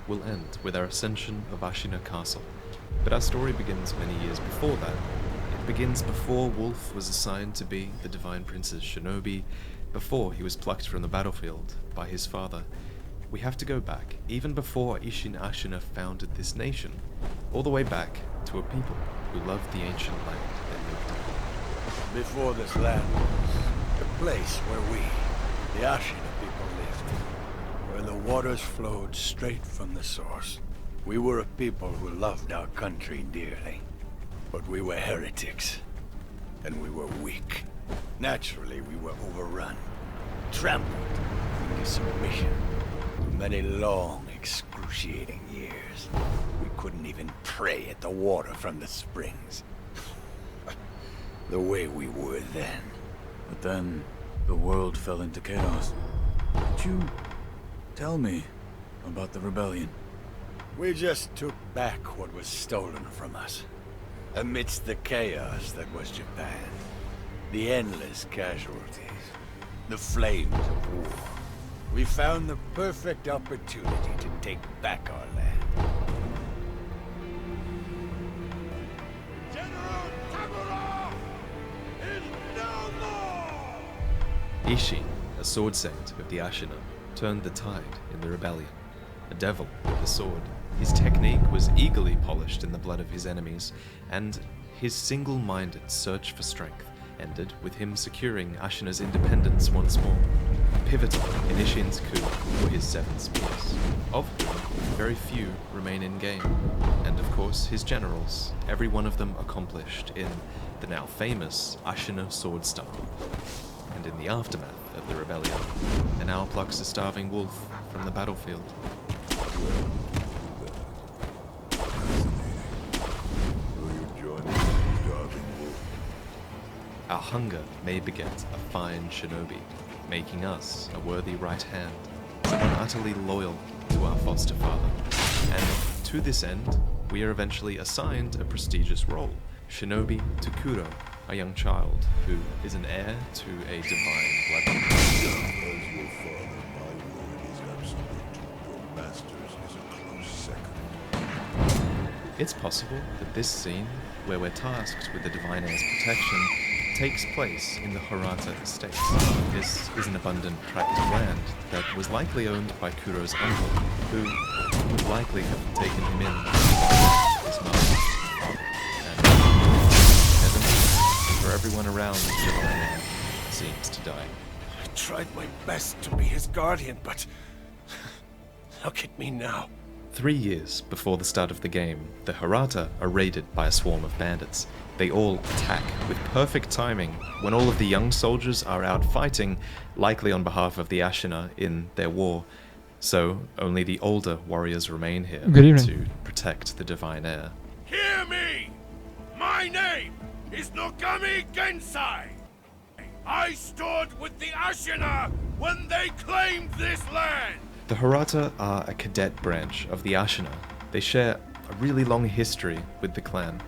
will end with our ascension of Ashina Castle. But our story begins many years before that. It begins before Wolf was assigned to be the Divine Prince's shinobi, before he was plucked from the battlefield by his father. We have to go back, even before Ishin Ashina founded this nation, all the way back to a people who loved the ancient land they lived in. Before this land was the place where we, the Ashina people, lived, where the waters flowed straight from the source. We were a people who loved our country dearly, but we were heretics, and we were weak. Naturally, we were overrun, trampled into submission. For many long, excruciating years, we couldn't even pray at the water from the springs. The way we were then. But then, the world fell into chaos. Could you tell me about the rebellion? We just took back what was stolen from us. Amidst the chaos that was Japan, the endless casualties, the flames of war, we found the perfect opportunity to take back our land. General Tabura is no more! Ishin, a sword saint of the Ashina, turned the tide in the rebellion. A devil with a sword, his technique was eagerly polished in the blood of his enemies, and his single-minded search for strength ended with him securing Ashina's independence once more. Pivotal in Ishin's coup were his 7 spears, of whom very few remain in game, and of course his generals, every one of them accomplished in the now famous Ashina sword style. And in the aftermath of the rebellion, an owl plucks a starving wolf from the battlefield. Our hunger may beget a fine shinobi, making us a worthy right hand, someone utterly loyal to our foster father. And to this end, we are eventually assigned a prestigious role, shinobi to Kuro, a young child who is an heir to a divine bloodline. As your father, my word is absolute. Your master's is a close second. It's possible that this scene, where we're tasked with the divine heir's protection, takes place in the Hirata estates. This is an abundant tract of land that was likely owned by Kuro's uncle, who would likely have taken him in his mother. And heaven, for everyone around the divine heir seems to die. I tried my best to be his guardian, but look at me now. 3 years before the start of the game, the Hirata are raided by a swarm of bandits. They all attack with perfect timing when all of the young soldiers are out fighting, likely on behalf of the Ashina in their war. So only the older warriors remain here to protect the divine heir. Hear me! My name is Nogami Gensai! I stood with the Ashina when they claimed this land! The Hirata are a cadet branch of the Ashina. They share a really long history with the clan.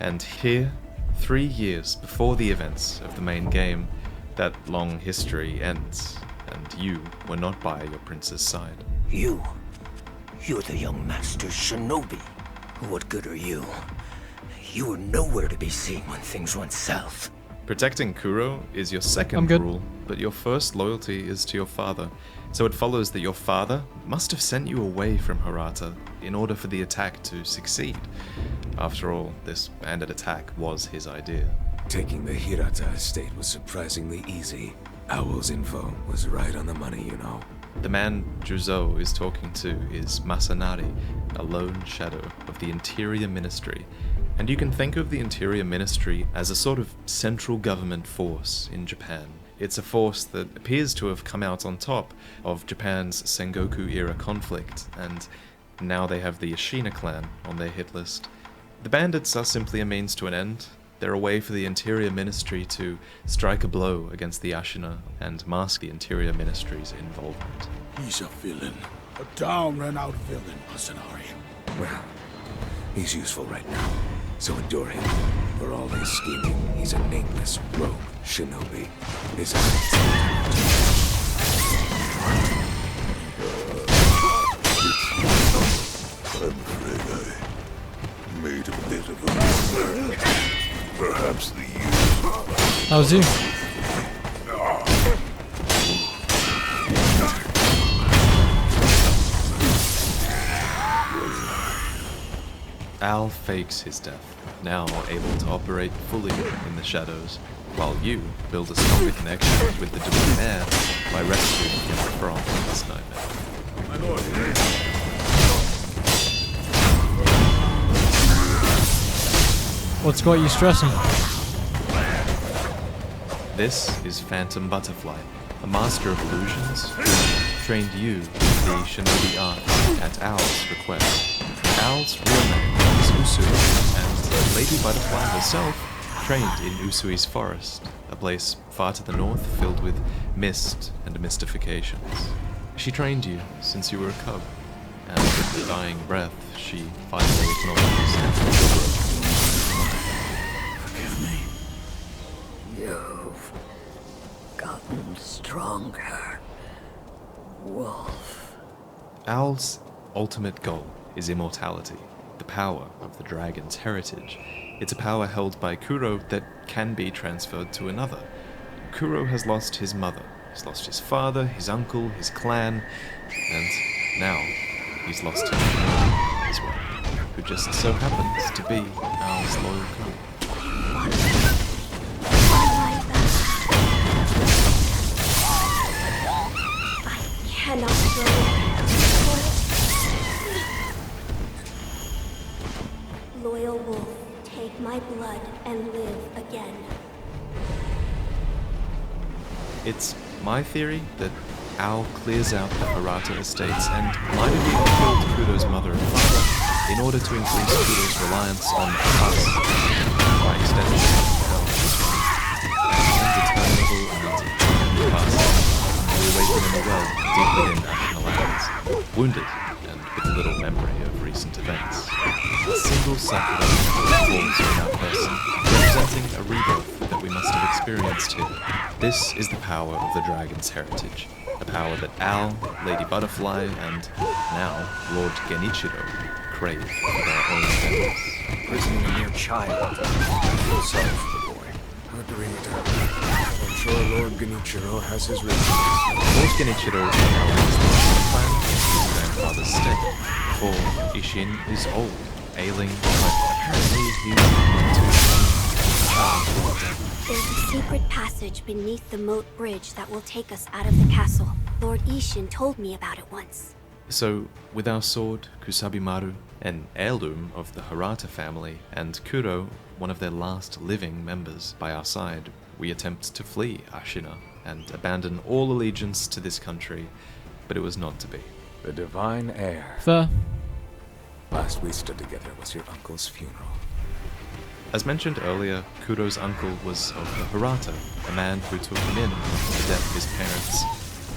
And here, 3 years before the events of the main game, that long history ends, and you were not by your prince's side. You're the young master's shinobi. What good are you? You were nowhere to be seen when things went south. Protecting Kuro is your second rule, but your first loyalty is to your father. So it follows that your father must have sent you away from Hirata in order for the attack to succeed. After all, this bandit attack was his idea. Taking the Hirata estate was surprisingly easy. Owl's info was right on the money, you know. The man Juzo is talking to is Masanari, a lone shadow of the Interior Ministry. And you can think of the Interior Ministry as a sort of central government force in Japan. It's a force that appears to have come out on top of Japan's Sengoku-era conflict, and now they have the Ashina clan on their hit list. The bandits are simply a means to an end. They're a way for the Interior Ministry to strike a blow against the Ashina and mask the Interior Ministry's involvement. He's a villain. A down and out villain, Masanari. Well, he's useful right now, so endure him. For all his scheming, he's a nameless rogue shinobi. His eyes. I'm afraid I made a bit of a blunder. Perhaps the use That was you. Al fakes his death, now able to operate fully in the shadows, while you build a stronger connection with the divine air by rescuing him from this nightmare. My lord. What's got you stressing? This is Phantom Butterfly, a master of illusions who trained you the shinobi arts at Al's request. Al's real name is Usui, and Lady Butterfly herself trained in Usui's forest, a place far to the north filled with mist and mystifications. She trained you since you were a cub, and with her dying breath, she finally acknowledges. Forgive me. You've gotten stronger, Wolf. Al's ultimate goal is immortality, the power of the dragon's heritage. It's a power held by Kuro that can be transferred to another. Kuro has lost his mother, he's lost his father, his uncle, his clan, and now he's lost his shinobi as well, who just so happens to be Al's loyal cub. I cannot go. Loyal wolf, take my blood and live again. It's my theory that Al clears out the Hirata estates and might have even killed Kudo's mother and father in order to increase Kudo's reliance on us. By extension, Al is indeterminable and past, reawaken in the well deep within Ashina lands, wounded and with little memory of recent events. A single sakura falls from our person, representing a rebirth that we must have experienced here. This is the power of the dragon's heritage, a power that Al, Lady Butterfly, and now Lord Genichiro crave for their own ends. Imprisoning a mere child. I feel sorry for the boy. Agreed. I'm sure Lord Genichiro has his reasons. Lord Genichiro outlines the plan against his grandfather's stay, for Ishin is old, ailing, but apparently he's too There's a secret passage beneath the moat bridge that will take us out of the castle. Lord Ishin told me about it once. So, with our sword, Kusabimaru, an heirloom of the Hirata family, and Kuro, one of their last living members, by our side, we attempt to flee Ashina and abandon all allegiance to this country, but it was not to be. The divine heir. Fair. Last we stood together was your uncle's funeral. As mentioned earlier, Kuro's uncle was of the Hirata, a man who took him in after the death of his parents.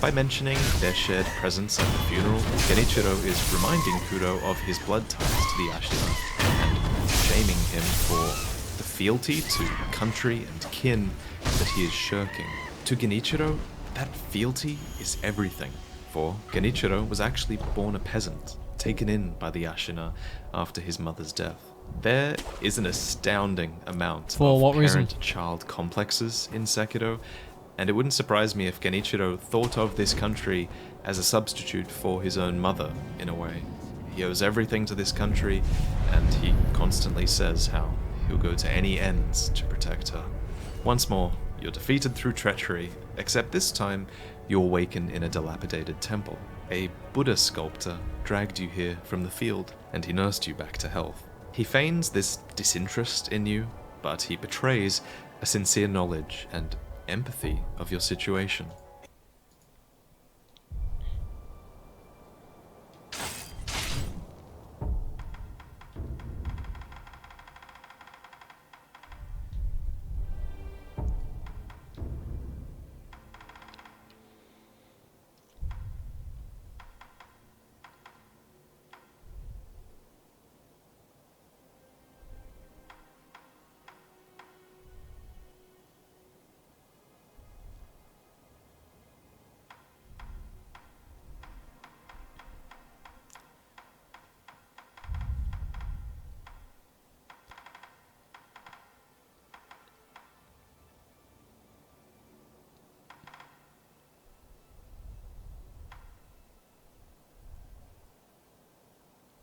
By mentioning their shared presence at the funeral, Genichiro is reminding Kuro of his blood ties to the Ashina, and shaming him for the fealty to country and kin that he is shirking. To Genichiro, that fealty is everything, for Genichiro was actually born a peasant, taken in by the Ashina after his mother's death. There is an astounding amount For what of reason? parent-child complexes in Sekiro, and it wouldn't surprise me if Genichiro thought of this country as a substitute for his own mother, in a way. He owes everything to this country, and he constantly says how he'll go to any ends to protect her. Once more, you're defeated through treachery, except this time you awaken in a dilapidated temple. A Buddha sculptor dragged you here from the field, and he nursed you back to health. He feigns this disinterest in you, but he betrays a sincere knowledge and empathy of your situation.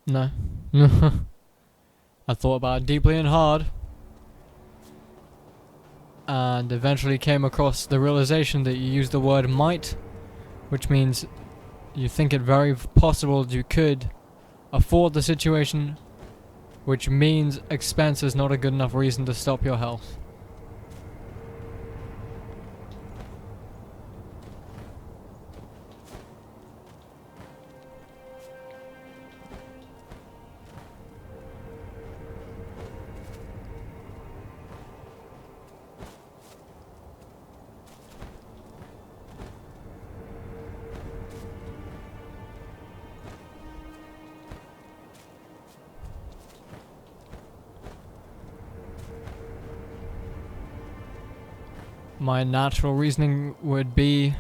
No. I thought about it deeply and hard. And eventually came across the realization that you use the word might, which means you think it very possible you could afford the situation, which means expense is not a good enough reason to stop your health. My natural reasoning would be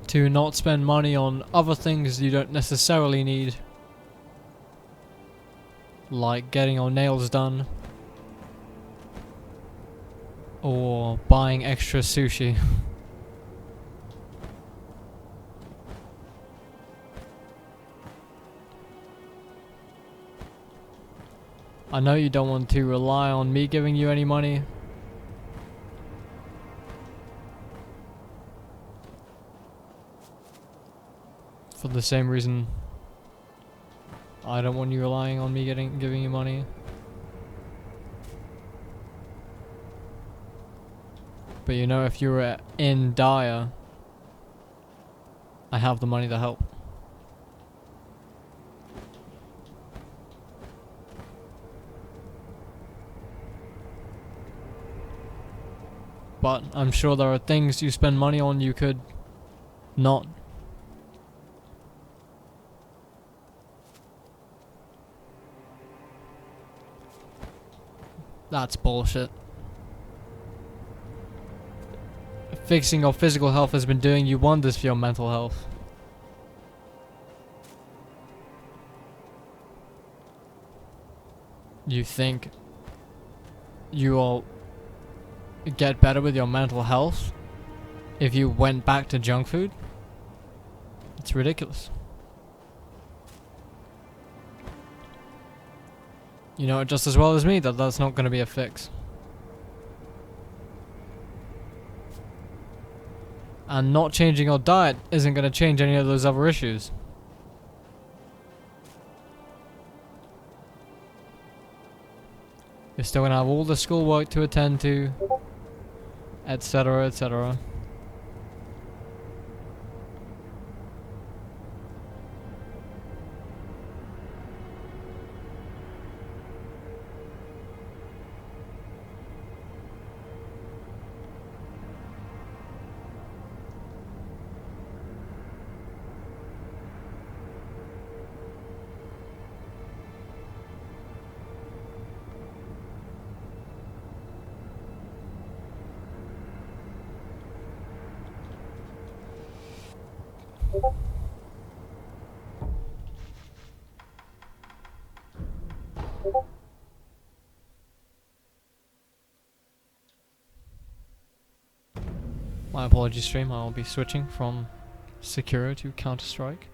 to not spend money on other things you don't necessarily need, like getting your nails done or buying extra sushi. I know you don't want to rely on me giving you any money. For the same reason I don't want you relying on me giving you money. But you know, if you were in dire, I have the money to help. But I'm sure there are things you spend money on you could not. That's bullshit. Fixing your physical health has been doing you wonders for your mental health. You think you will get better with your mental health if you went back to junk food? It's ridiculous. You know just as well as me that that's not going to be a fix. And not changing your diet isn't going to change any of those other issues. You're still going to have all the schoolwork to attend to, etc., etc. My apologies, stream. I'll be switching from Sekiro to Counter-Strike.